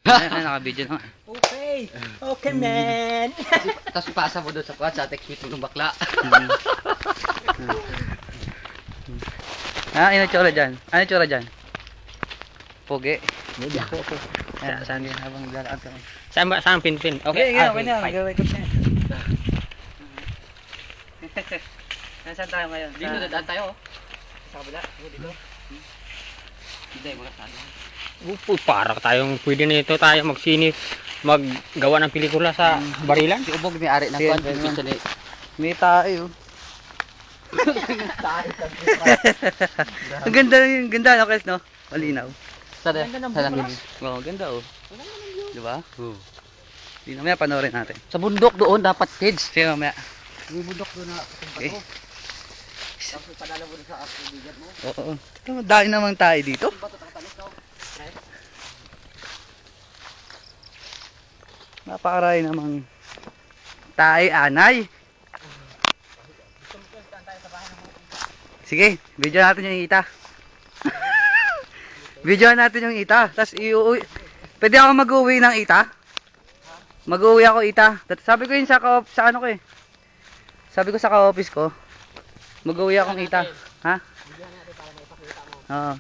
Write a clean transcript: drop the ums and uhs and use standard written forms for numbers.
Ay, naka-video na nga. Okay. Okay, man. Tapos ipasa mo doon sa kwan, sa text meeting ng bakla. Ano tsura dyan? Ano tsura dyan? Pogi. Hindi ako. Ayan, saan yun habang naglalakad kami. Saan ba? Saan pin-pin? Okay, okay na. fine. Nag-record na yan. Nasaan tayo ngayon? Dito, dadaan tayo. Sa kabila. Dito. Hindi, mga saan. Uy, para tayong pwede na ito tayo maggawa ng pelikula sa barilan. Si Ubog may ari ng Sige, kwan. ganun. Picture ni... May tayo. Ang ganda yung ganda no, Kels, no? Malinaw. Sana, sana. Oo, ganda oh. Di ba? Oo. Di na maya panoorin natin. Sa bundok doon, dapat kids. Sige mamaya. May bundok doon na Okay. Tapos padala mo sa kaibigan mo. Oo. Ito, dahil naman tayo dito. Bato takatalis daw. Napakaray namang tayo anay. Sige, video natin yung ita. Video natin yung ita. Tapos iuwi. Pwede ako mag-uwi ng ita? Mag-uwi ako ita. Sabi ko yun sa ano ko eh. Sabi ko sa ka-office ko. Mag-uwi akong ita. Ha? Oo.